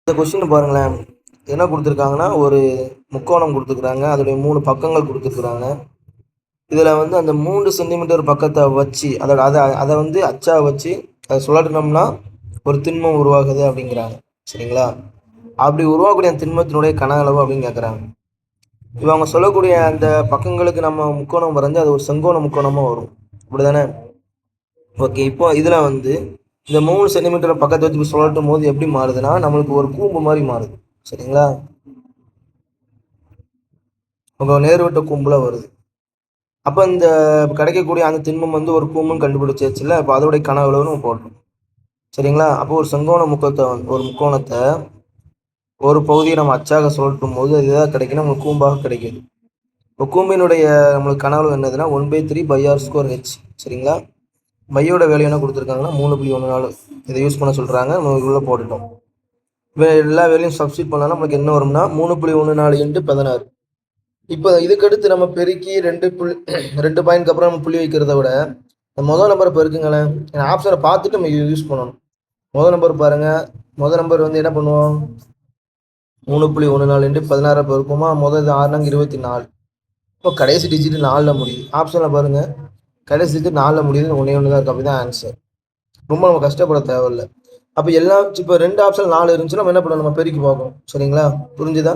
இந்த கொஸ்டின் பாருங்களேன். என்ன கொடுத்துருக்காங்கன்னா, ஒரு முக்கோணம் கொடுத்துருக்குறாங்க. அதோடைய 3 பக்கங்கள் கொடுத்துருக்குறாங்க. இதில் வந்து அந்த 3 சென்டிமீட்டர் பக்கத்தை வச்சு அதை வந்து அச்சா வச்சு அதை சுழற்றினோம்னா ஒரு திண்மம் உருவாகுது அப்படிங்கிறாங்க. சரிங்களா? அப்படி உருவாகக்கூடிய திண்மத்தினுடைய கன அளவு அப்படின்னு கேட்குறாங்க. இப்போ அவங்க சொல்லக்கூடிய அந்த பக்கங்களுக்கு நம்ம முக்கோணம் வரைஞ்சு அது ஒரு செங்கோண முக்கோணமாக வரும். அப்படிதானே? ஓகே. இப்போ இதில் வந்து இந்த 3 சென்டிமீட்டர் பக்கத்தை வச்சு சுழட்டும் போது எப்படி மாறுதுன்னா நம்மளுக்கு ஒரு கூம்பு மாதிரி மாறுது. சரிங்களா? உங்க நேர்வட்ட கூம்புல வருது. அப்போ இந்த கிடைக்கக்கூடிய அந்த திண்மம் வந்து ஒரு கூம்புன்னு கண்டுபிடிச்சிருச்சுல. அப்போ அதோடைய கன அளவு நம்ம போடணும். சரிங்களா? அப்போ ஒரு செங்கோண முக்கோணத்தை ஒரு பகுதியை நம்ம அச்சாக சுழற்றும் போது அது எதாவது கிடைக்குன்னா நம்மளுக்கு கூம்பாக கிடைக்குது. இப்போ கூம்பினுடைய நம்மளுக்கு கன அளவு என்னதுன்னா 1/3πr²h. சரிங்களா? பையோட வேல்யூ என்ன கொடுத்துருக்காங்கன்னா 3.14. இதை யூஸ் பண்ண சொல்கிறாங்க. நம்ம உள்ள போட்டுட்டோம். எல்லா வேலையும் சப்ஸ்டிட் பண்ணாலும் நமக்கு என்ன வரும்னா 3.14 × 16. இப்போ இதுக்கடுத்து நம்ம பெருக்கி 2 பாயிண்ட்க்கு அப்புறம் நம்ம புள்ளி வைக்கிறத விட முதல் நம்பரை பெருக்குங்களேன். ஆப்ஷனை பார்த்துட்டு நம்ம யூஸ் பண்ணணும். முதல் நம்பர் பாருங்க. முதல் நம்பர் வந்து என்ன பண்ணுவோம்? 3.14 × 16 பெருக்குமா? முதல் 6 24. இப்போ கடைசி டிஜிட் 4ல் முடியுது. ஆப்ஷனில் பாருங்க, கடைசி டிஜிட் 4ல் முடியுது. ஒன்றே தான் இருக்கு. அப்படி தான் ஆன்சர். ரொம்ப நம்ம கஷ்டப்பட தேவையில்லை. அப்போ எல்லாம் இப்போ 2 ஆப்ஷன் 4 இருந்துச்சுன்னா நம்ம என்ன பண்ணணும்? நம்ம பெருக்கி பார்க்கணும். சரிங்களா? புரிஞ்சுதா?